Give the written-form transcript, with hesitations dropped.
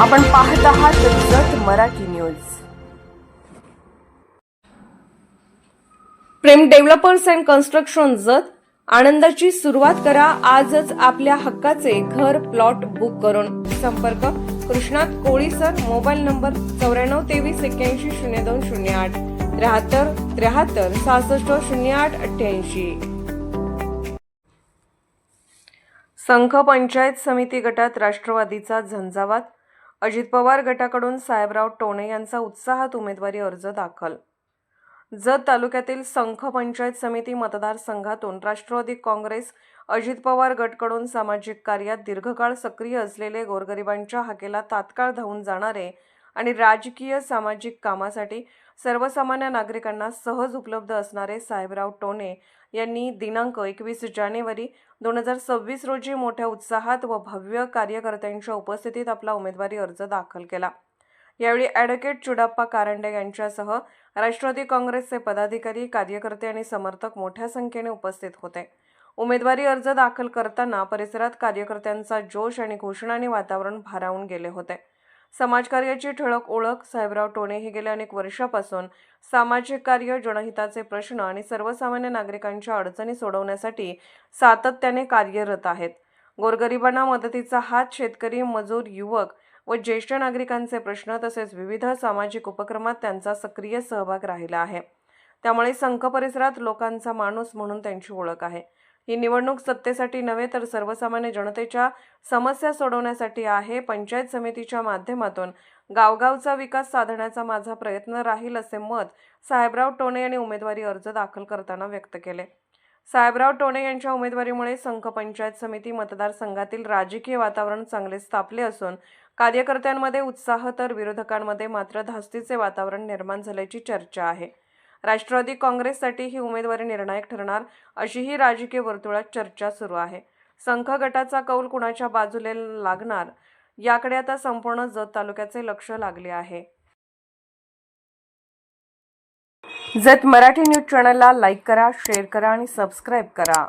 आपण पाहत आहात जत Marathi news. Prem developers and construction जत आनंदाची सुरुवात करा आजच आपल्या हक्काचे घर प्लॉट बुक करून। संपर्क कृष्णात कोळी सर, मोबाईल नंबर 9423810208 73 73 66 08 88। संघ पंचायत समिती गटात राष्ट्रवादीचा झंझावात। अजित पवार गटाकडून साहेबराव टोणे यांचा उत्साहात उमेदवारी अर्ज दाखल। जत तालुक्यातील संघ पंचायत समिती मतदारसंघातून राष्ट्रवादी काँग्रेस अजित पवार गटकडून सामाजिक कार्यात दीर्घकाळ सक्रिय असलेले, गोरगरिबांच्या हाकेला तात्काळ धावून जाणारे आणि राजकीय सामाजिक कामासाठी सर्वसामान्य नागरिकांना सहज उपलब्ध असणारे साहेबराव टोणे यांनी दिनांक 21 जानेवारी 2026 रोजी मोठ्या उत्साहात व भव्य कार्यकर्त्यांच्या उपस्थितीत आपला उमेदवारी अर्ज दाखल केला। यावेळी ॲडव्होकेट चुडाप्पा कारंडे यांच्यासह राष्ट्रवादी काँग्रेसचे पदाधिकारी, कार्यकर्ते आणि समर्थक मोठ्या संख्येने उपस्थित होते। उमेदवारी अर्ज दाखल करताना परिसरात कार्यकर्त्यांचा जोश आणि घोषणांनी वातावरण भारावून गेले होते। समाजकार्याची ठळक ओळख साहेबराव टोणे हे गेल्या अनेक वर्षापासून सामाजिक कार्य, जनहिताचे प्रश्न आणि सर्वसामान्य नागरिकांच्या अडचणी सोडवण्यासाठी सातत्याने कार्यरत आहेत। गोरगरिबांना मदतीचा हात, शेतकरी, मजूर, युवक व ज्येष्ठ नागरिकांचे प्रश्न तसेच विविध सामाजिक उपक्रमात त्यांचा सक्रिय सहभाग राहिला आहे। त्यामुळे संघ परिसरात लोकांचा माणूस म्हणून त्यांची ओळख आहे। ही निवडणूक सत्तेसाठी नव्हे तर सर्वसामान्य जनतेच्या समस्या सोडवण्यासाठी आहे। पंचायत समितीच्या माध्यमातून गावगावचा विकास साधण्याचा माझा प्रयत्न राहील, असे मत साहेबराव टोणे यांनी उमेदवारी अर्ज दाखल करताना व्यक्त केले। साहेबराव टोणे यांच्या उमेदवारीमुळे संघ पंचायत समिती मतदारसंघातील राजकीय वातावरण चांगले स्थापले असून कार्यकर्त्यांमध्ये उत्साह तर विरोधकांमध्ये मात्र धास्तीचे वातावरण निर्माण झाल्याची चर्चा आहे। राष्ट्रवादी काँग्रेससाठी ही उमेदवारी निर्णायक ठरणार अशीही राजकीय वर्तुळात चर्चा सुरू आहे। संघ गटाचा कौल कुणाच्या बाजूला लागणार याकडे आता संपूर्ण जत तालुक्याचे लक्ष लागले आहे। जत मराठी न्यूज चॅनलला लाईक करा, शेअर करा आणि सबस्क्राईब करा।